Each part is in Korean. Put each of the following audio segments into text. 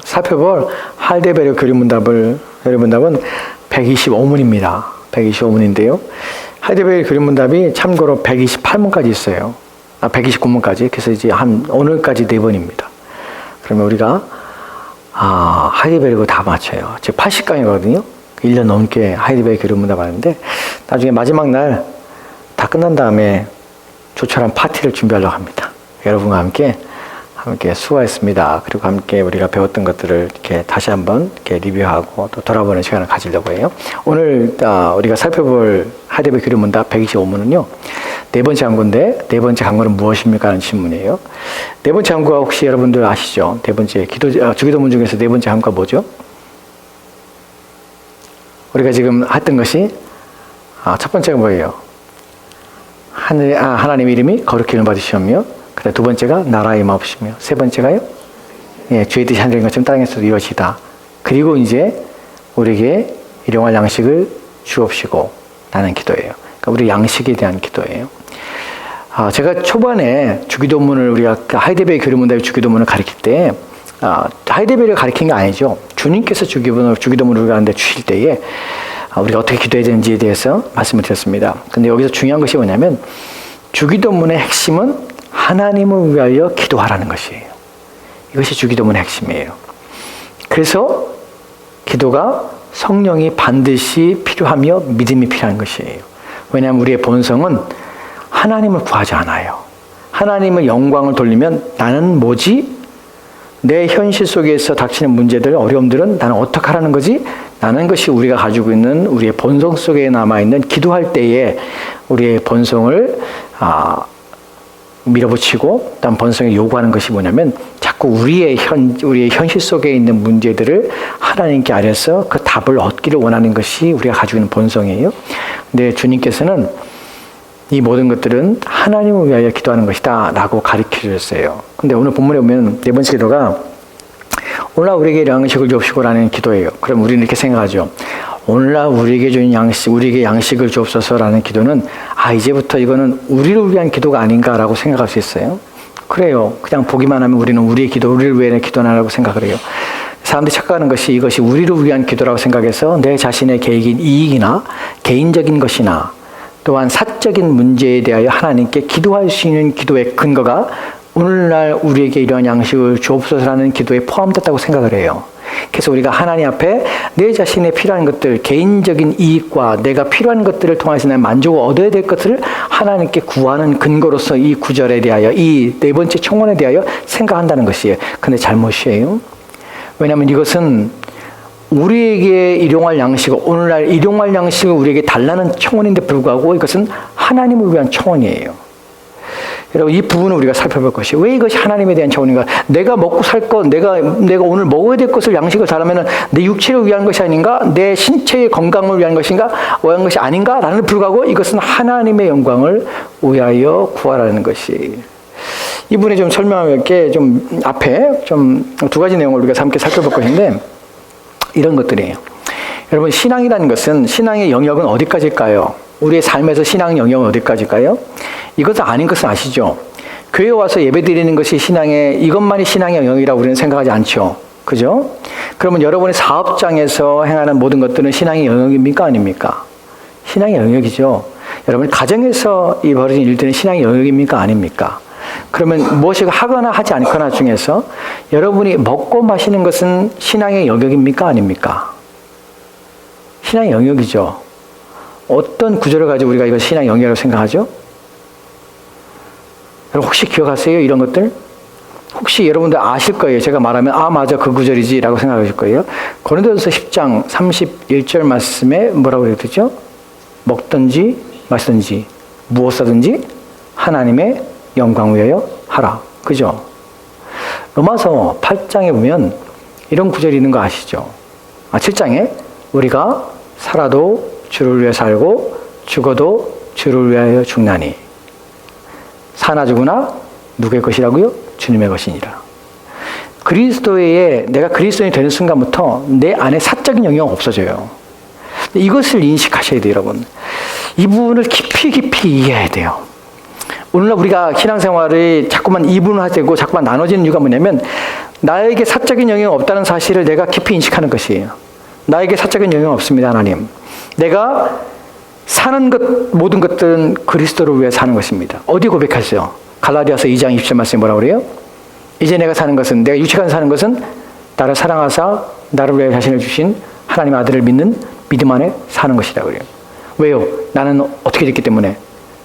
살펴볼 할데베르 그림문답은 125문입니다. 125문인데요. 할데베르 그림문답이 참고로 128문까지 있어요. 129문까지. 그래서 이제 오늘까지 4번입니다. 그러면 우리가 하이데베르그 다 맞춰요. 즉 80강이거든요. 1년 넘게 하이데베르 그림문답 하는데 나중에 마지막 날 다 끝난 다음에 조촐한 파티를 준비하려고 합니다. 여러분과 함께 수고했습니다. 그리고 함께 우리가 배웠던 것들을 이렇게 다시 한번 이렇게 리뷰하고 또 돌아보는 시간을 가지려고 해요. 오늘 우리가 살펴볼 하이데베르 그림문답 125문은요. 네 번째 항구인데 네 번째 항구는 무엇입니까? 하는 질문이에요. 네 번째 항구가 혹시 여러분들 아시죠? 네 번째 주기도문 중에서 네 번째 항구가 뭐죠? 우리가 지금 했던 것이 첫 번째가 뭐예요? 하나님 이름이 거룩히 받으시오며, 그다음 두 번째가 나라의 마옵시며, 세 번째가요? 주의 뜻이 하늘인 것처럼 땅에서도 이루어지다. 그리고 이제 우리에게 일용할 양식을 주옵시고 라는 기도예요. 그러니까 우리 양식에 대한 기도예요. 제가 초반에 주기도문을 우리가 하이데베르 그림문답의 주기도문을 가르칠 때 하이데베르를 가르친 게 아니죠. 주님께서 주기도문을 우리한테 주실 때에 우리가 어떻게 기도해야 되는지에 대해서 말씀을 드렸습니다. 근데 여기서 중요한 것이 뭐냐면 주기도문의 핵심은 하나님을 위하여 기도하라는 것이에요. 이것이 주기도문의 핵심이에요. 그래서 기도가 성령이 반드시 필요하며 믿음이 필요한 것이에요. 왜냐하면 우리의 본성은 하나님을 구하지 않아요. 하나님의 영광을 돌리면 나는 뭐지? 내 현실 속에서 닥치는 문제들, 어려움들은 나는 어떻게 하라는 거지? 라는 것이 우리가 가지고 있는 우리의 본성 속에 남아있는 기도할 때에 우리의 본성을 밀어붙이고 다음 본성에 요구하는 것이 뭐냐면 자꾸 우리의 현실 속에 있는 문제들을 하나님께 아뢰서 그 답을 얻기를 원하는 것이 우리가 가지고 있는 본성이에요. 근데 주님께서는 이 모든 것들은 하나님을 위하여 기도하는 것이다 라고 가르쳐 주셨어요. 근데 오늘 본문에 보면 네 번째 기도가 오늘날 우리에게 양식을 주옵시고 라는 기도예요. 그럼 우리는 이렇게 생각하죠. 오늘날 우리에게 주는 우리에게 양식을 주옵소서 라는 기도는 이제부터 이거는 우리를 위한 기도가 아닌가라고 생각할 수 있어요. 그래요. 그냥 보기만 하면 우리는 우리의 기도, 우리를 위한 기도나라고 생각을 해요. 사람들이 착각하는 것이 이것이 우리를 위한 기도라고 생각해서 내 자신의 개인 이익이나 개인적인 것이나 또한 사적인 문제에 대하여 하나님께 기도할 수 있는 기도의 근거가 오늘날 우리에게 이러한 양식을 주옵소서라는 기도에 포함됐다고 생각을 해요. 그래서 우리가 하나님 앞에 내 자신의 필요한 것들, 개인적인 이익과 내가 필요한 것들을 통해서 내 만족을 얻어야 될 것들을 하나님께 구하는 근거로서 이 구절에 대하여, 이 네 번째 청원에 대하여 생각한다는 것이에요. 근데 잘못이에요. 왜냐하면 이것은 우리에게 일용할 양식을, 오늘날 일용할 양식을 우리에게 달라는 청원인데 불구하고 이것은 하나님을 위한 청원이에요. 여러분, 이 부분을 우리가 살펴볼 것이에요. 왜 이것이 하나님에 대한 청원인가? 내가 먹고 살 것, 내가 오늘 먹어야 될 것을 양식을 달라면 내 육체를 위한 것이 아닌가? 내 신체의 건강을 위한 것인가? 위한 것이 아닌가? 라는 불구하고 이것은 하나님의 영광을 위하여 구하라는 것이에요. 이분이 좀 설명할 게 좀 앞에 좀 두 가지 내용을 우리가 함께 살펴볼 것인데 이런 것들이에요. 여러분, 신앙이라는 것은 신앙의 영역은 어디까지일까요? 우리의 삶에서 신앙의 영역은 어디까지일까요? 이것은 아닌 것은 아시죠? 교회에 와서 예배드리는 것이 이것만이 신앙의 영역이라고 우리는 생각하지 않죠. 그죠? 그러면 여러분의 사업장에서 행하는 모든 것들은 신앙의 영역입니까? 아닙니까? 신앙의 영역이죠. 여러분 가정에서 이 벌어진 일들은 신앙의 영역입니까? 아닙니까? 그러면 무엇을 하거나 하지 않거나 중에서 여러분이 먹고 마시는 것은 신앙의 영역입니까? 아닙니까? 신앙의 영역이죠. 어떤 구절을 가지고 우리가 이걸 신앙의 영역이라고 생각하죠? 여러분 혹시 기억하세요? 이런 것들? 혹시 여러분들 아실 거예요. 제가 말하면 맞아 그 구절이지 라고 생각하실 거예요. 고린도전서 10장 31절 말씀에 뭐라고 그랬죠? 먹든지 마시든지 무엇하든지 하나님의 영광 위하여 하라. 그죠? 로마서 8장에 보면 이런 구절이 있는 거 아시죠? 7장에 우리가 살아도 주를 위해 살고 죽어도 주를 위하여 죽나니 사나 죽으나 누구의 것이라고요? 주님의 것이니라. 그리스도에 내가 그리스도인이 되는 순간부터 내 안에 사적인 영역은 없어져요. 이것을 인식하셔야 돼요, 여러분. 이 부분을 깊이 이해해야 돼요. 오늘날 우리가 신앙생활을 자꾸만 이분화되고 자꾸만 나눠지는 이유가 뭐냐면 나에게 사적인 영역이 없다는 사실을 내가 깊이 인식하는 것이에요. 나에게 사적인 영역이 없습니다, 하나님. 내가 사는 것, 모든 것들은 그리스도를 위해 사는 것입니다. 어디 고백했어요? 갈라디아서 2장 20절 말씀에 뭐라고 그래요? 이제 내가 사는 것은, 내가 육체가 사는 것은 나를 사랑하사 나를 위해 자신을 주신 하나님 아들을 믿는 믿음 안에 사는 것이라고 그래요. 왜요? 나는 어떻게 됐기 때문에?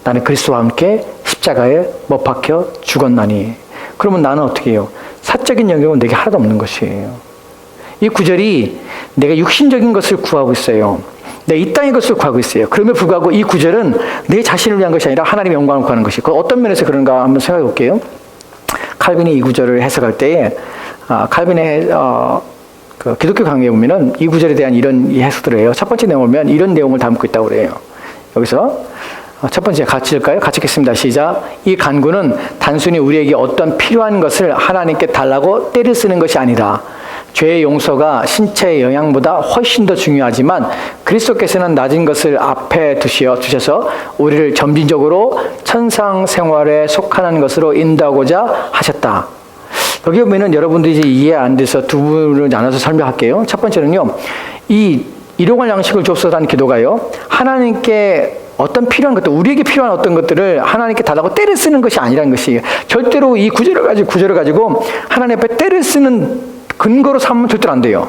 나는 그리스도와 함께 십자가에 못 박혀 죽었나니. 그러면 나는 어떻게 해요? 사적인 영역은 내게 하나도 없는 것이에요. 이 구절이 내가 육신적인 것을 구하고 있어요. 내가 이 땅의 것을 구하고 있어요. 그럼에도 불구하고 이 구절은 내 자신을 위한 것이 아니라 하나님의 영광을 구하는 것이고, 어떤 면에서 그런가 한번 생각해 볼게요. 칼빈이 이 구절을 해석할 때에 칼빈의 그 기독교 강의에 보면은 이 구절에 대한 이런 해석들을 해요. 첫 번째 내용을 보면 이런 내용을 담고 있다고 그래요. 여기서 첫 번째 같이 읽을까요? 같이 읽겠습니다. 시작. 이 간구는 단순히 우리에게 어떤 필요한 것을 하나님께 달라고 때를 쓰는 것이 아니라 죄의 용서가 신체의 영양보다 훨씬 더 중요하지만 그리스도께서는 낮은 것을 앞에 두셔서 우리를 점진적으로 천상 생활에 속하는 것으로 인도하고자 하셨다. 여기 보면은 여러분들이 이제 이해 안 돼서 두 분을 나눠서 설명할게요. 첫 번째는요, 이 일용할 양식을 줬소서라는 기도가요, 하나님께 어떤 필요한 것들, 우리에게 필요한 어떤 것들을 하나님께 달라고 때를 쓰는 것이 아니라는 것이에요. 절대로 이 구절을 가지고 하나님 앞에 때를 쓰는 근거로 삼으면 절대로 안 돼요.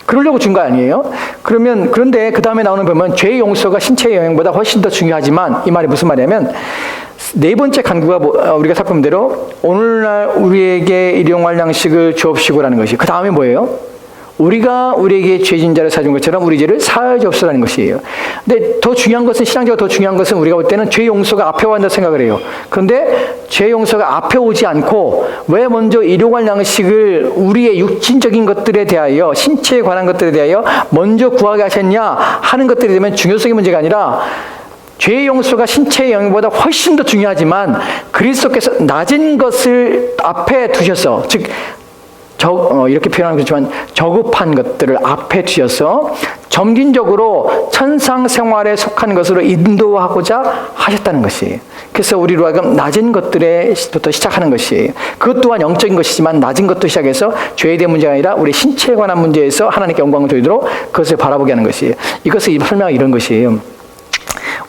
그러려고 준 거 아니에요? 그런데 그 다음에 나오는 보면 죄의 용서가 신체의 영향보다 훨씬 더 중요하지만, 이 말이 무슨 말이냐면, 네 번째 간구가 우리가 살펴본 대로 오늘날 우리에게 일용할 양식을 주옵시고라는 것이, 그 다음에 뭐예요? 우리가 우리에게 죄진 자를 사준 것처럼 우리 죄를 사하여 주옵소서라는 것이에요. 근데 더 중요한 것은, 신앙적으로 더 중요한 것은 우리가 볼 때는 죄 용서가 앞에 와야 한다고 생각을 해요. 그런데 죄 용서가 앞에 오지 않고 왜 먼저 일용할 양식을 우리의 육신적인 것들에 대하여, 신체에 관한 것들에 대하여 먼저 구하게 하셨냐 하는 것들이 되면 중요성의 문제가 아니라, 죄의 용서가 신체의 영역보다 훨씬 더 중요하지만 그리스도께서 낮은 것을 앞에 두셔서, 즉 이렇게 표현하는 거지만 저급한 것들을 앞에 두셔서 점진적으로 천상 생활에 속한 것으로 인도하고자 하셨다는 것이에요. 그래서 우리로 하여금 낮은 것들에부터 시작하는 것이에요. 그것 또한 영적인 것이지만 낮은 것도 시작해서 죄에 대한 문제가 아니라 우리 신체에 관한 문제에서 하나님께 영광을 돌리도록 그것을 바라보게 하는 것이에요. 이것을 설명하기 이런 것이에요.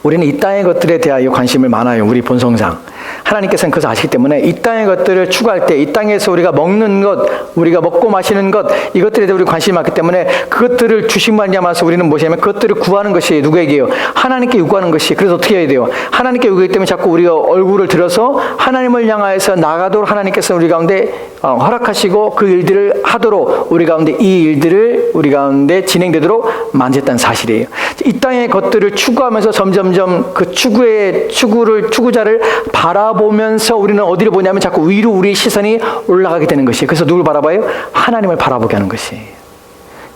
우리는 이 땅의 것들에 대하여 관심을 많아요. 우리 본성상. 하나님께서는 그것을 아시기 때문에 이 땅의 것들을 추구할 때, 이 땅에서 우리가 먹는 것, 우리가 먹고 마시는 것, 이것들에 대해 우리 관심이 많기 때문에 그것들을 주심받냐마서 우리는 무엇이냐면 그것들을 구하는 것이 누구에게요? 하나님께 요구하는 것이. 그래서 어떻게 해야 돼요? 하나님께 요구하기 때문에 자꾸 우리가 얼굴을 들어서 하나님을 향하여서 나가도록 하나님께서 우리 가운데 허락하시고 그 일들을 하도록, 우리 가운데 이 일들을 우리 가운데 진행되도록 만졌다는 사실이에요. 이 땅의 것들을 추구하면서 점점점 그 추구자를 바라보면서 우리는 어디를 보냐면 자꾸 위로 우리의 시선이 올라가게 되는 것이에요. 그래서 누굴 바라봐요? 하나님을 바라보게 하는 것이에요.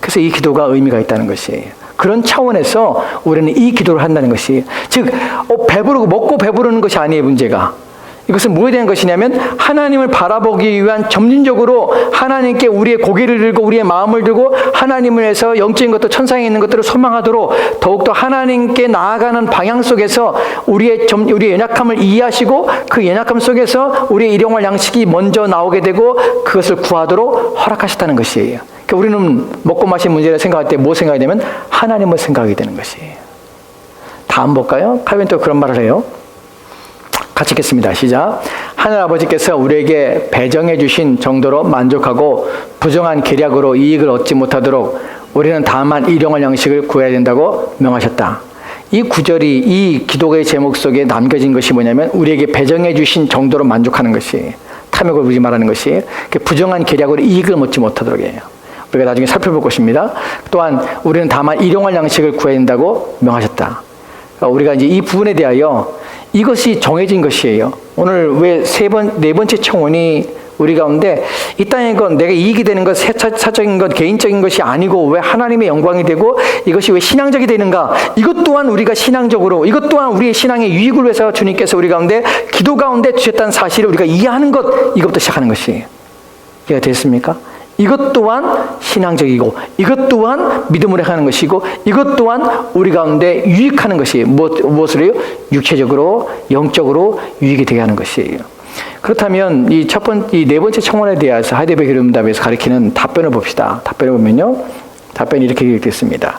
그래서 이 기도가 의미가 있다는 것이에요. 그런 차원에서 우리는 이 기도를 한다는 것이, 즉 배부르고 먹고 배부르는 것이 아니에요. 문제가 이것은 무엇에 대한 것이냐면 하나님을 바라보기 위한, 점진적으로 하나님께 우리의 고개를 들고 우리의 마음을 들고 하나님을 해서 영적인 것도 천상에 있는 것들을 소망하도록 더욱더 하나님께 나아가는 방향 속에서 우리의 연약함을 이해하시고 그 연약함 속에서 우리의 일용할 양식이 먼저 나오게 되고 그것을 구하도록 허락하셨다는 것이에요. 그러니까 우리는 먹고 마신 문제를 생각할 때 뭐 생각이 되면 하나님을 생각하게 되는 것이에요. 다음 볼까요? 칼빈 또 그런 말을 해요. 같이 읽겠습니다. 시작. 하늘아버지께서 우리에게 배정해 주신 정도로 만족하고 부정한 계략으로 이익을 얻지 못하도록 우리는 다만 일용할 양식을 구해야 된다고 명하셨다. 이 구절이, 이 기도의 제목 속에 남겨진 것이 뭐냐면 우리에게 배정해 주신 정도로 만족하는 것이, 탐욕을 우리 말하는 것이 부정한 계략으로 이익을 얻지 못하도록 해요. 우리가 나중에 살펴볼 것입니다. 또한 우리는 다만 일용할 양식을 구해야 된다고 명하셨다. 우리가 이제 이 부분에 대하여 이것이 정해진 것이에요. 오늘 왜 네 번째 청원이 우리 가운데 이 땅의 것, 내가 이익이 되는 것, 사적인 것, 개인적인 것이 아니고 왜 하나님의 영광이 되고 이것이 왜 신앙적이 되는가? 이것 또한 우리가 신앙적으로, 이것 또한 우리의 신앙의 유익을 위해서 주님께서 우리 가운데 기도 가운데 주셨다는 사실을 우리가 이해하는 것, 이것부터 시작하는 것이에요. 이해가 됐습니까? 이것 또한 신앙적이고 이것 또한 믿음으로 하는 것이고 이것 또한 우리 가운데 유익하는 것이에요. 무엇을 해요? 육체적으로, 영적으로 유익이 되게 하는 것이에요. 그렇다면 이 네 번째 청원에 대해서 하이데베르 기름답에서 가리키는 답변을 봅시다. 답변을 보면요. 답변이 이렇게 읽겠습니다.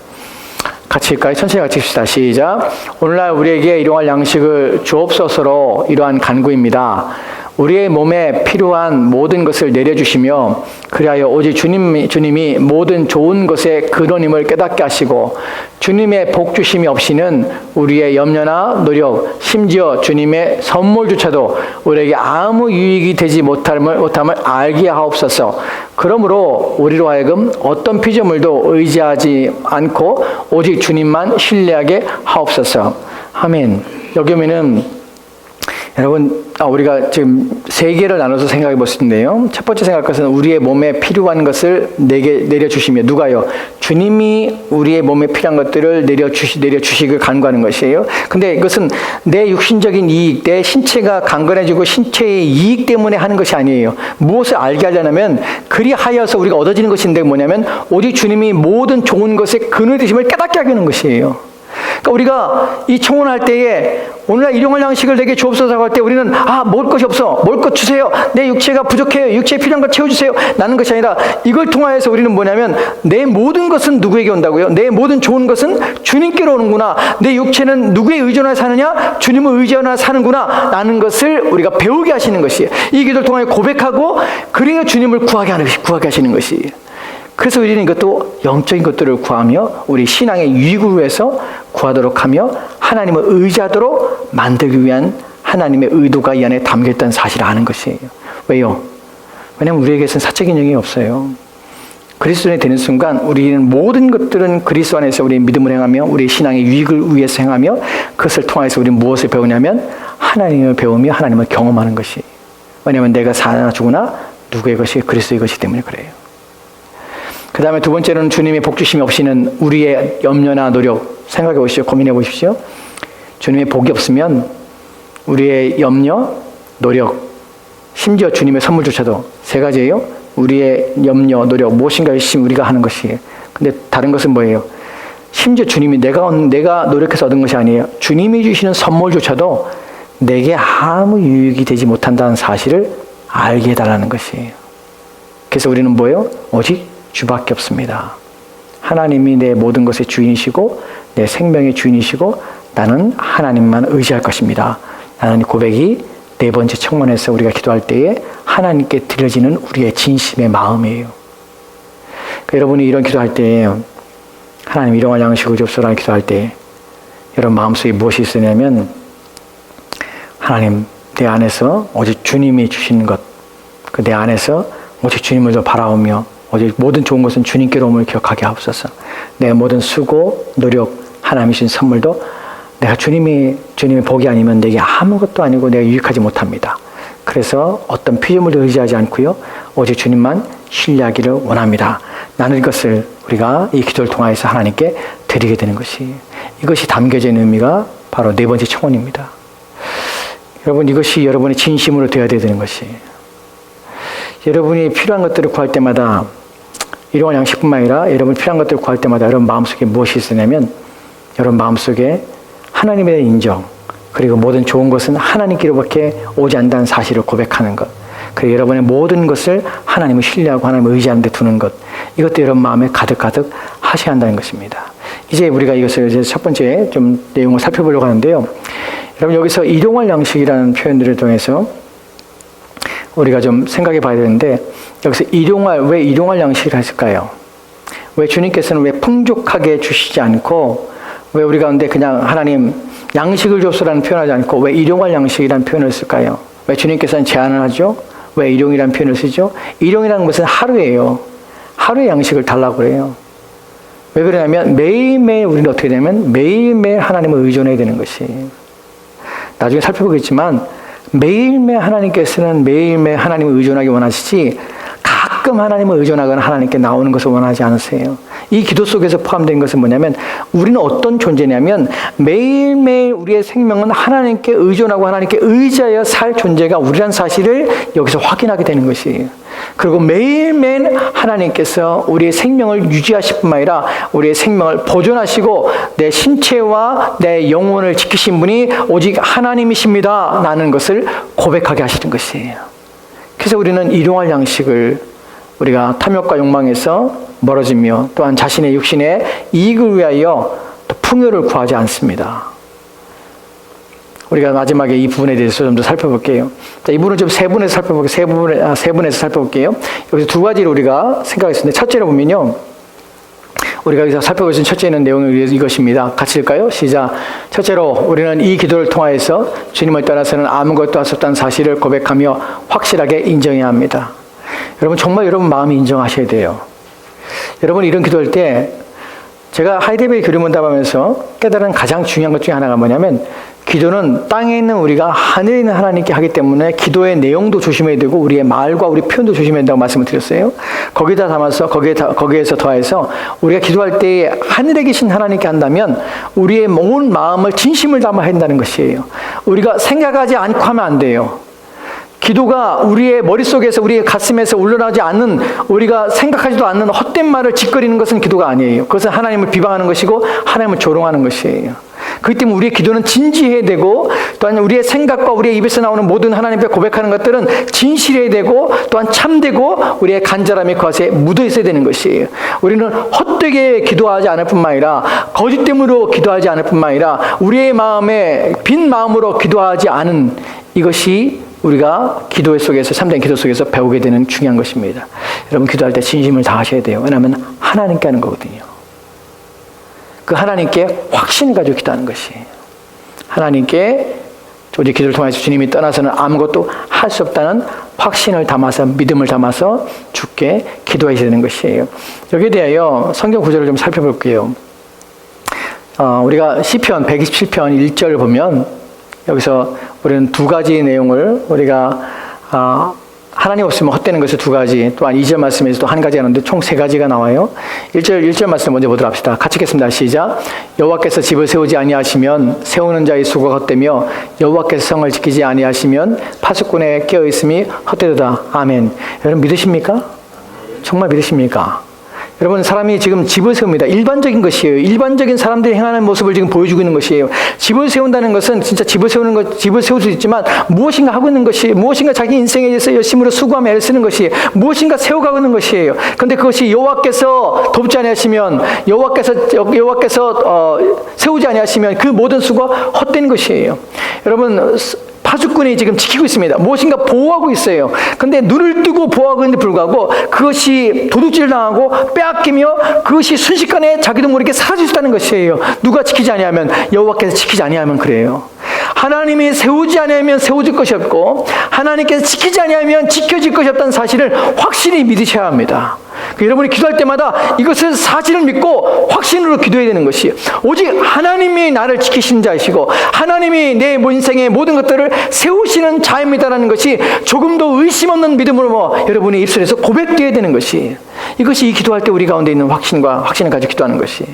같이 읽까요? 천천히 같이 읽읍시다. 시작. 오늘날 우리에게 일용할 양식을 주옵소서로 이러한 간구입니다. 우리의 몸에 필요한 모든 것을 내려주시며 그리하여 오직 주님이 모든 좋은 것의 근원임을 깨닫게 하시고 주님의 복 주심이 없이는 우리의 염려나 노력, 심지어 주님의 선물조차도 우리에게 아무 유익이 되지 못함을 알게 하옵소서. 그러므로 우리로 하여금 어떤 피조물도 의지하지 않고 오직 주님만 신뢰하게 하옵소서. 아멘. 여기 보면은 여러분, 우리가 지금 세 개를 나눠서 생각해 볼 수 있는데요. 첫 번째 생각할 것은 우리의 몸에 필요한 것을 내려주시며, 누가요? 주님이 우리의 몸에 필요한 것들을 내려주시길 간구하는 것이에요. 근데 이것은 내 육신적인 이익, 내 신체가 강건해지고 신체의 이익 때문에 하는 것이 아니에요. 무엇을 알게 하려면 그리하여서 우리가 얻어지는 것인데 뭐냐면 오직 주님이 모든 좋은 것의 근원이 되심을 깨닫게 하게 하는 것이에요. 그러니까 우리가 이 청혼할 때에 오늘날 일용할 양식을 내게 주옵소서 할 때 우리는 먹을 것이 없어. 먹을 것 주세요. 내 육체가 부족해요. 육체에 필요한 걸 채워주세요. 나는 것이 아니라 이걸 통하여서 우리는 뭐냐면 내 모든 것은 누구에게 온다고요? 내 모든 좋은 것은 주님께로 오는구나. 내 육체는 누구에 의존하여 사느냐? 주님을 의존하여 사는구나. 라는 것을 우리가 배우게 하시는 것이에요. 이 기도를 통하여 고백하고 그래야 주님을 구하게 하시는 것이에요. 그래서 우리는 이것도 영적인 것들을 구하며 우리 신앙의 유익을 위해서 구하도록 하며 하나님을 의지하도록 만들기 위한 하나님의 의도가 이 안에 담겨있다는 사실을 아는 것이에요. 왜요? 왜냐하면 우리에게서는 사적인 영이 없어요. 그리스도인이 되는 순간 우리는 모든 것들은 그리스도 안에서 우리의 믿음을 행하며 우리의 신앙의 유익을 위해서 행하며 그것을 통해서 우리는 무엇을 배우냐면 하나님을 배우며 하나님을 경험하는 것이. 왜냐하면 내가 사나 죽으나 누구의 것이 그리스도의 것이기 때문에 그래요. 그 다음에 두 번째로는 주님의 복 주심이 없이는 우리의 염려나 노력, 생각해 보십시오. 고민해 보십시오. 주님의 복이 없으면 우리의 염려, 노력, 심지어 주님의 선물조차도 세 가지예요. 우리의 염려, 노력, 무엇인가 열심히 우리가 하는 것이에요. 근데 다른 것은 뭐예요? 심지어 주님이 내가 노력해서 얻은 것이 아니에요. 주님이 주시는 선물조차도 내게 아무 유익이 되지 못한다는 사실을 알게 해달라는 것이에요. 그래서 우리는 뭐예요? 오직 주밖에 없습니다. 하나님이 내 모든 것의 주인이시고 내 생명의 주인이시고 나는 하나님만 의지할 것입니다. 라는 고백이 네 번째 청문회에서 우리가 기도할 때에 하나님께 드려지는 우리의 진심의 마음이에요. 그러니까 여러분이 이런 기도할 때에 하나님 일용할 양식을 주옵소서 기도할 때 여러분 마음속에 무엇이 있으냐면 하나님 내 안에서 오직 주님이 주시는 것, 그 내 안에서 오직 주님을 더 바라오며 오직 모든 좋은 것은 주님께로 옴을 기억하게 하옵소서. 내 모든 수고, 노력, 하나님이 주신 선물도 내가 주님의 복이 아니면 내게 아무것도 아니고 내가 유익하지 못합니다. 그래서 어떤 피조물도 의지하지 않고요. 오직 주님만 신뢰하기를 원합니다. 나는 이것을 우리가 이 기도를 통해서 하나님께 드리게 되는 것이 이것이 담겨져 있는 의미가 바로 네 번째 청원입니다. 여러분 이것이 여러분의 진심으로 되어야 되는 것이 여러분이 필요한 것들을 구할 때마다 일용할 양식뿐만 아니라 여러분이 필요한 것들을 구할 때마다 여러분 마음속에 무엇이 있으냐면 여러분 마음속에 하나님에 대한 인정 그리고 모든 좋은 것은 하나님께로밖에 오지 않는다는 사실을 고백하는 것 그리고 여러분의 모든 것을 하나님을 신뢰하고 하나님을 의지하는 데 두는 것 이것도 여러분 마음에 가득가득 하셔야 한다는 것입니다. 이제 우리가 이것을 이제 첫 번째 좀 내용을 살펴보려고 하는데요. 여러분 여기서 일용할 양식이라는 표현들을 통해서 우리가 좀 생각해 봐야 되는데 여기서 왜 일용할 양식을 했을까요? 왜 주님께서는 왜 풍족하게 주시지 않고 왜 우리 가운데 그냥 하나님 양식을 줬소라는 표현하지 않고 왜 일용할 양식이라는 표현을 쓸까요? 왜 주님께서는 제안을 하죠? 왜 일용이라는 표현을 쓰죠? 일용이라는 것은 하루예요. 하루의 양식을 달라고 그래요. 왜 그러냐면 매일매일 우리는 어떻게 되냐면 매일매일 하나님을 의존해야 되는 것이 나중에 살펴보겠지만 매일매일 하나님께서는 매일매일 하나님을 의존하기 원하시지 가끔 하나님을 의존하거나 하나님께 나오는 것을 원하지 않으세요. 이 기도 속에서 포함된 것은 뭐냐면 우리는 어떤 존재냐면 매일매일 우리의 생명은 하나님께 의존하고 하나님께 의지하여 살 존재가 우리란 사실을 여기서 확인하게 되는 것이에요. 그리고 매일매일 하나님께서 우리의 생명을 유지하실 뿐만 아니라 우리의 생명을 보존하시고 내 신체와 내 영혼을 지키신 분이 오직 하나님이십니다 라는 것을 고백하게 하시는 것이에요. 그래서 우리는 일용할 양식을 우리가 탐욕과 욕망에서 멀어지며 또한 자신의 육신의 이익을 위하여 또 풍요를 구하지 않습니다. 우리가 마지막에 이 부분에 대해서 좀 더 살펴볼게요. 자, 이 부분은 좀 세 분에서 살펴볼게요. 세 분에서 살펴볼게요. 여기서 두 가지를 우리가 생각했습니다. 첫째로 보면요. 우리가 여기서 살펴볼 수 있는 첫째 있는 내용은 이것입니다. 같이 읽을까요? 시작. 첫째로 우리는 이 기도를 통하여서 주님을 떠나서는 아무것도 할 수 없다는 사실을 고백하며 확실하게 인정해야 합니다. 여러분 정말 여러분 마음이 인정하셔야 돼요. 여러분 이런 기도할 때 제가 하이데베리 교리문답하면서 깨달은 가장 중요한 것 중에 하나가 뭐냐면 기도는 땅에 있는 우리가 하늘에 있는 하나님께 하기 때문에 기도의 내용도 조심해야 되고 우리의 말과 우리 표현도 조심해야 된다고 말씀을 드렸어요. 거기다 담아서 거기에서 더해서 우리가 기도할 때 하늘에 계신 하나님께 한다면 우리의 온 마음을 진심을 담아 한다는 것이에요. 우리가 생각하지 않고 하면 안 돼요. 기도가 우리의 머릿속에서 우리의 가슴에서 올라나지 않는 우리가 생각하지도 않는 헛된 말을 짓거리는 것은 기도가 아니에요. 그것은 하나님을 비방하는 것이고 하나님을 조롱하는 것이에요. 그렇기 때문에 우리의 기도는 진지해야 되고 또한 우리의 생각과 우리의 입에서 나오는 모든 하나님께 고백하는 것들은 진실해야 되고 또한 참되고 우리의 간절함이 그것에 묻어 있어야 되는 것이에요. 우리는 헛되게 기도하지 않을 뿐만 아니라 거짓됨으로 기도하지 않을 뿐만 아니라 우리의 마음에 빈 마음으로 기도하지 않은 이것이 우리가 기도 속에서 참된 기도 속에서 배우게 되는 중요한 것입니다. 여러분 기도할 때 진심을 다하셔야 돼요. 왜냐하면 하나님께 하는 거거든요. 그 하나님께 확신을 가지고 기도하는 것이에요. 하나님께 오직 기도를 통해서 주님이 떠나서는 아무것도 할 수 없다는 확신을 담아서 믿음을 담아서 주께 기도하셔야 되는 것이에요. 여기에 대하여 성경 구절을 좀 살펴볼게요. 우리가 시편 127편 1절을 보면 여기서 우리는 두 가지 내용을 우리가 하나님 없으면 헛되는 것을 두 가지, 또한 2절 말씀에서도 한 가지가 나오는데 총 세 가지가 나와요. 1절 말씀 먼저 보도록 합시다. 같이 읽겠습니다. 시작. 여호와께서 집을 세우지 아니하시면 세우는 자의 수고가 헛되며 여호와께서 성을 지키지 아니하시면 파수꾼의 깨어있음이 헛되도다. 아멘. 여러분 믿으십니까? 정말 믿으십니까? 여러분 사람이 지금 집을 세웁니다. 일반적인 것이에요. 일반적인 사람들이 행하는 모습을 지금 보여주고 있는 것이에요. 집을 세운다는 것은 진짜 집을 세울 수 있지만 무엇인가 하고 있는 것이 무엇인가 자기 인생에 대해서 열심으로 수고하며 애를 쓰는 것이 무엇인가 세워가고 있는 것이에요. 그런데 그것이 여호와께서 돕지 아니하시면 여호와께서 세우지 아니하시면 그 모든 수고가 헛된 것이에요. 여러분 파수꾼이 지금 지키고 있습니다. 무엇인가 보호하고 있어요. 근데 눈을 뜨고 보호하고 있는데 불구하고 그것이 도둑질 당하고 빼앗기며 그것이 순식간에 자기도 모르게 사라질 수 있다는 것이에요. 누가 지키지 아니하면 여호와께서 지키지 아니하면 그래요. 하나님이 세우지 아니하면 세워질 것이 없고 하나님께서 지키지 아니하면 지켜질 것이 없다는 사실을 확실히 믿으셔야 합니다. 여러분이 기도할 때마다 이것을 사실을 믿고 확신으로 기도해야 되는 것이에요. 오직 하나님이 나를 지키시는 자이시고 하나님이 내 인생의 모든 것들을 세우시는 자입니다라는 것이 조금도 의심 없는 믿음으로 여러분의 입술에서 고백되어야 되는 것이에요. 이것이 이 기도할 때 우리 가운데 있는 확신을 가지고 기도하는 것이에요.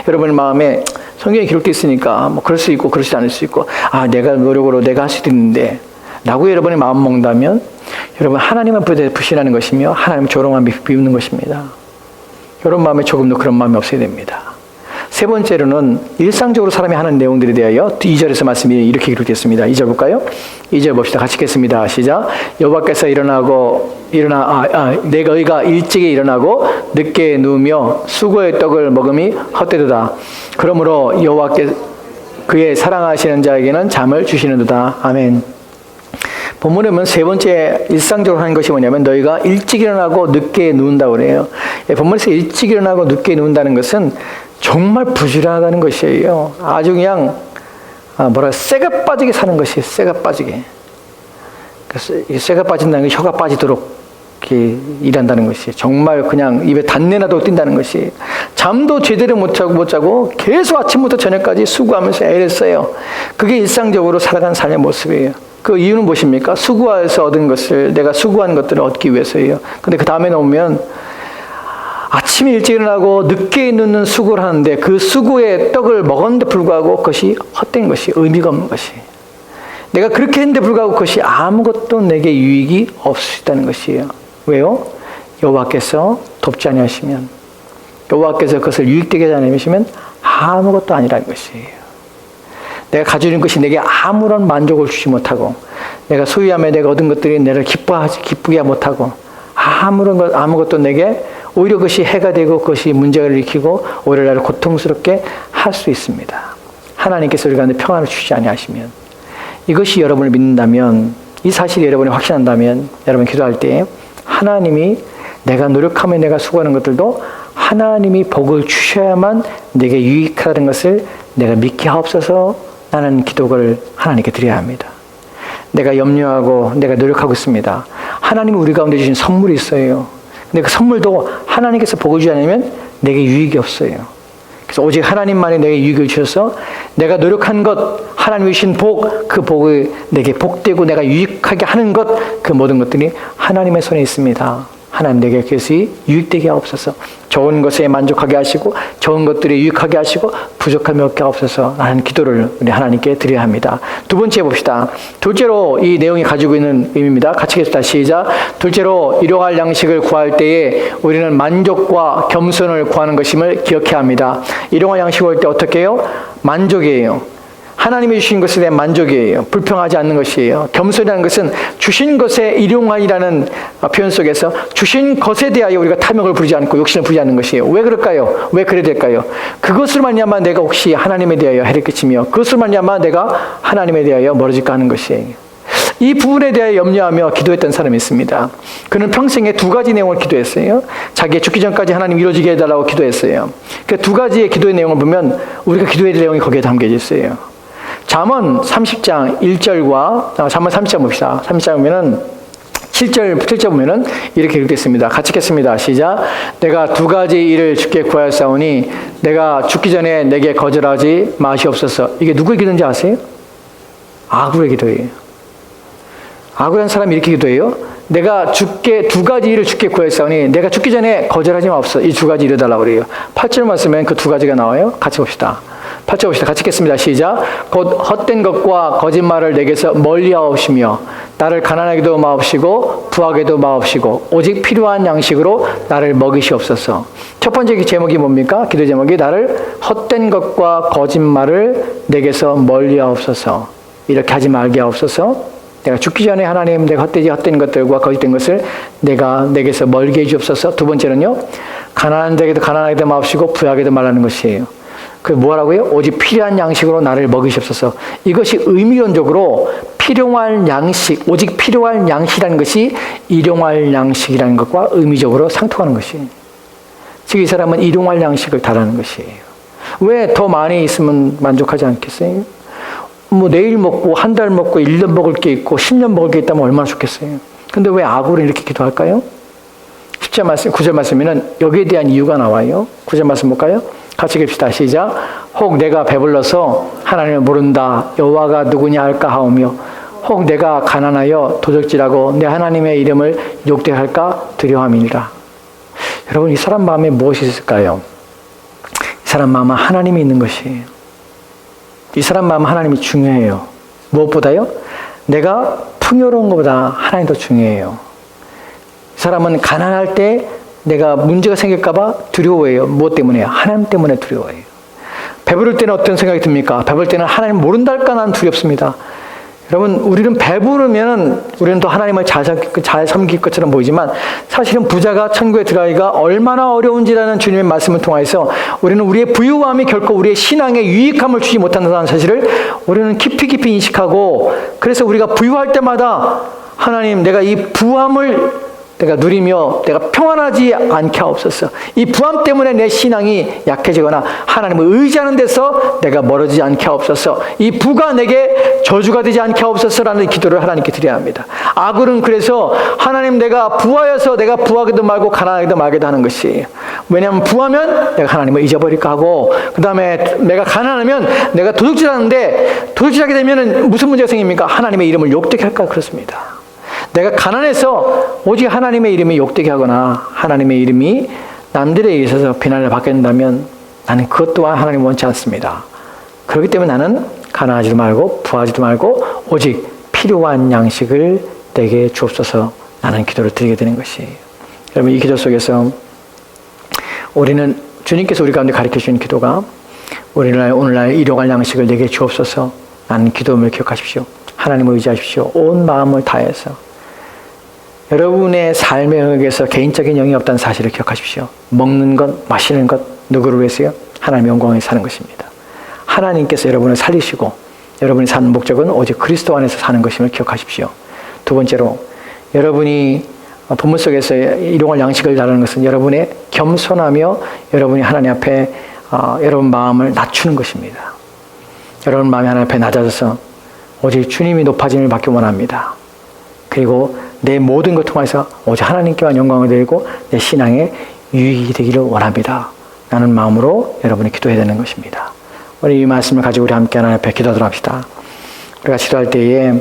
여러분의 마음에 성경에 기록되어 있으니까 뭐 그럴 수 있고 그렇지 않을 수 있고 내가 노력으로 내가 할 수도 있는데 라고 여러분의 마음 먹는다면 여러분 하나님을 부신하는 것이며 하나님을 조롱하며 비웃는 것입니다. 여러분 마음에 조금도 그런 마음이 없어야 됩니다. 세 번째로는 일상적으로 사람이 하는 내용들에 대하여 2절에서 말씀이 이렇게 기록됐습니다. 2절 볼까요? 2절 봅시다. 같이 읽겠습니다. 시작. 여호와께서 너희가 일찍이 일어나고 늦게 누우며 수고의 떡을 먹음이 헛되도다. 그러므로 여호와께 그의 사랑하시는 자에게는 잠을 주시는도다. 아멘. 본문에 보면 세 번째 일상적으로 하는 것이 뭐냐면 너희가 일찍 일어나고 늦게 누운다고 그래요. 본문에서 일찍 일어나고 늦게 누운다는 것은 정말 부지런하다는 것이에요. 아주 그냥 쇠가 빠지게 사는 것이에요. 쇠가 빠지게. 그래서 쇠가 빠진다는 게 혀가 빠지도록 이렇게 일한다는 것이에요. 정말 그냥 입에 단내나도 뛴다는 것이에요. 잠도 제대로 못 자고 계속 아침부터 저녁까지 수고하면서 애를 써요. 그게 일상적으로 살아가는 삶의 모습이에요. 그 이유는 무엇입니까? 수고해서 얻은 것을 내가 수고한 것들을 얻기 위해서예요. 근데 그 다음에 오면 아침에 일찍 일어나고 늦게 눕는 수고를 하는데 그 수고의 떡을 먹었는데 불구하고 그것이 헛된 것이 의미가 없는 것이 내가 그렇게 했는데 불구하고 그것이 아무것도 내게 유익이 없을 수 있다는 것이에요. 왜요? 여호와께서 돕지 아니하시면, 여호와께서 그것을 유익되게 하지 않으시면 아무것도 아니라는 것이에요. 내가 가지고 있는 것이 내게 아무런 만족을 주지 못하고, 내가 소유하며 내가 얻은 것들이 내를 기쁘게 못하고, 아무것도 내게 오히려 그것이 해가 되고 그것이 문제를 일으키고 오히려 나를 고통스럽게 할 수 있습니다. 하나님께서 우리 가운데 평안을 주지 아니하시면, 이것이 여러분을 믿는다면, 이 사실이 여러분이 확신한다면, 여러분 기도할 때 하나님이 내가 노력하며 내가 수고하는 것들도 하나님이 복을 주셔야만 내게 유익하다는 것을 내가 믿게 하옵소서. 나는 기도를 하나님께 드려야 합니다. 내가 염려하고 내가 노력하고 있습니다. 하나님이 우리 가운데 주신 선물이 있어요. 근데 그 선물도 하나님께서 복을 주지 않으면 내게 유익이 없어요. 그래서 오직 하나님만이 내게 유익을 주셔서 내가 노력한 것, 하나님이 주신 복, 그 복을 내게 복되고 내가 유익하게 하는 것, 그 모든 것들이 하나님의 손에 있습니다. 하나님 내게 그것이 유익되게 하옵소서. 좋은 것에 만족하게 하시고 좋은 것들에 유익하게 하시고 부족함이 없게 하옵소서. 라는 기도를 우리 하나님께 드려야 합니다. 두 번째 봅시다. 둘째로 이 내용이 가지고 있는 의미입니다. 같이 읽읍시다. 시작. 둘째로 일용할 양식을 구할 때에 우리는 만족과 겸손을 구하는 것임을 기억해야 합니다. 일용할 양식을 구할 때 어떻게 해요? 만족이에요. 하나님이 주신 것에 대한 만족이에요. 불평하지 않는 것이에요. 겸손이라는 것은 주신 것에 일용하이라는 표현 속에서 주신 것에 대하여 우리가 탐욕을 부리지 않고 욕심을 부리지 않는 것이에요. 왜 그럴까요? 왜 그래야 될까요? 그것을 말미암아 내가 혹시 하나님에 대하여 해를 끼치며 그것을 말미암아 내가 하나님에 대하여 멀어질까 하는 것이에요. 이 부분에 대하여 염려하며 기도했던 사람이 있습니다. 그는 평생에 두 가지 내용을 기도했어요. 자기의 죽기 전까지 하나님 이루어지게 해달라고 기도했어요. 그 두 가지의 기도의 내용을 보면 우리가 기도해야 될 내용이 거기에 담겨져 있어요. 잠언 30장 1절과 잠언 30장 봅시다. 30장 보면은 7절 보면은 이렇게 기록됐습니다. 같이 읽겠습니다. 시작. 내가 두 가지 일을 주께 구하였사오니 내가 죽기 전에 내게 거절하지 마시옵소서. 이게 누구의 기도인지 아세요? 아굴의 기도예요. 아굴한 사람이 이렇게 기도해요. 내가 두 가지 일을 주께 구하였사오니 내가 죽기 전에 거절하지 마옵소서. 이 두 가지 일을 달라고 그래요. 8절만 쓰면 그 두 가지가 나와요. 같이 봅시다. 8절 봅시다. 같이 읽겠습니다. 시작. 곧 헛된 것과 거짓말을 내게서 멀리하옵시며 나를 가난하게도 마옵시고 부하게도 마옵시고 오직 필요한 양식으로 나를 먹이시옵소서. 첫 번째 제목이 뭡니까? 기도 제목이 나를 헛된 것과 거짓말을 내게서 멀리하옵소서. 이렇게 하지 말게 하옵소서. 내가 죽기 전에 하나님 내가 헛된 것들과 거짓된 것을 내게서 멀게 해주옵소서. 두 번째는요. 가난한 자에게도 가난하게도 마옵시고 부하게도 말라는 것이에요. 그 뭐라고요? 오직 필요한 양식으로 나를 먹이시옵소서. 이것이 의미론적으로 필요할 양식, 오직 필요할 양식이라는 것이 일용할 양식이라는 것과 의미적으로 상통하는 것이에요. 즉 이 사람은 일용할 양식을 달라는 것이에요. 왜 더 많이 있으면 만족하지 않겠어요? 내일 먹고 한 달 먹고 1년 먹을 게 있고 10년 먹을 게 있다면 얼마나 좋겠어요. 근데 왜 아굴은 이렇게 기도할까요? 10절 말씀, 9절 말씀에는 여기에 대한 이유가 나와요. 9절 말씀 볼까요? 같이 읽읍시다. 시작. 혹 내가 배불러서 하나님을 모른다. 여호와가 누구냐 할까 하오며 혹 내가 가난하여 도적질하고 내 하나님의 이름을 욕되게 할까 두려워함이니라. 여러분 이 사람 마음에 무엇이 있을까요? 이 사람 마음은 하나님이 있는 것이에요. 이 사람 마음은 하나님이 중요해요. 무엇보다요? 내가 풍요로운 것보다 하나님이 더 중요해요. 이 사람은 가난할 때 내가 문제가 생길까 봐 두려워해요. 무엇 때문에요? 하나님 때문에 두려워해요. 배부를 때는 어떤 생각이 듭니까? 배부를 때는 하나님 모른다 할까 난 두렵습니다. 여러분 우리는 배부르면 우리는 또 하나님을 잘 섬길 것처럼 보이지만 사실은 부자가 천국에 들어가기가 얼마나 어려운지라는 주님의 말씀을 통해서 우리는 우리의 부유함이 결코 우리의 신앙에 유익함을 주지 못한다는 사실을 우리는 깊이 인식하고 그래서 우리가 부유할 때마다 하나님 내가 이 부함을 내가 누리며 내가 평안하지 않게 하옵소서. 이 부함 때문에 내 신앙이 약해지거나 하나님을 의지하는 데서 내가 멀어지지 않게 하옵소서. 이 부가 내게 저주가 되지 않게 하옵소서라는 기도를 하나님께 드려야 합니다. 아굴은 그래서 하나님 내가 부하여서 내가 부하게도 말고 가난하게도 말게도 하는 것이에요. 왜냐하면 부하면 내가 하나님을 잊어버릴까 하고 그 다음에 내가 가난하면 내가 도둑질하는데 도둑질하게 되면 무슨 문제가 생깁니까? 하나님의 이름을 욕되게 할까 그렇습니다. 내가 가난해서 오직 하나님의 이름이 욕되게 하거나 하나님의 이름이 남들에 의해서 비난을 받게 된다면 나는 그것 또한 하나님 원치 않습니다. 그렇기 때문에 나는 가난하지도 말고 부하지도 말고 오직 필요한 양식을 내게 주옵소서. 라는 기도를 드리게 되는 것이에요. 여러분, 이 기도 속에서 우리는 주님께서 우리 가운데 가르쳐 주신 기도가 오늘날 일용할 양식을 내게 주옵소서 라는 기도음을 기억하십시오. 하나님을 의지하십시오. 온 마음을 다해서. 여러분의 삶에 의해서 개인적인 영이 없다는 사실을 기억하십시오. 먹는 것, 마시는 것, 누구를 위해서요? 하나님의 영광에 사는 것입니다. 하나님께서 여러분을 살리시고 여러분이 사는 목적은 오직 그리스도 안에서 사는 것임을 기억하십시오. 두 번째로, 여러분이 본문 속에서 일용할 양식을 다루는 것은 여러분의 겸손하며 여러분이 하나님 앞에 여러분 마음을 낮추는 것입니다. 여러분 마음이 하나님 앞에 낮아져서 오직 주님이 높아짐을 받기 원합니다. 그리고 내 모든 것 통해서 오직 하나님께만 영광을 드리고 내 신앙에 유익이 되기를 원합니다. 라는 마음으로 여러분이 기도해야 되는 것입니다. 우리 이 말씀을 가지고 우리 함께 하나님 앞에 기도하도록 합시다. 우리가 기도할 때에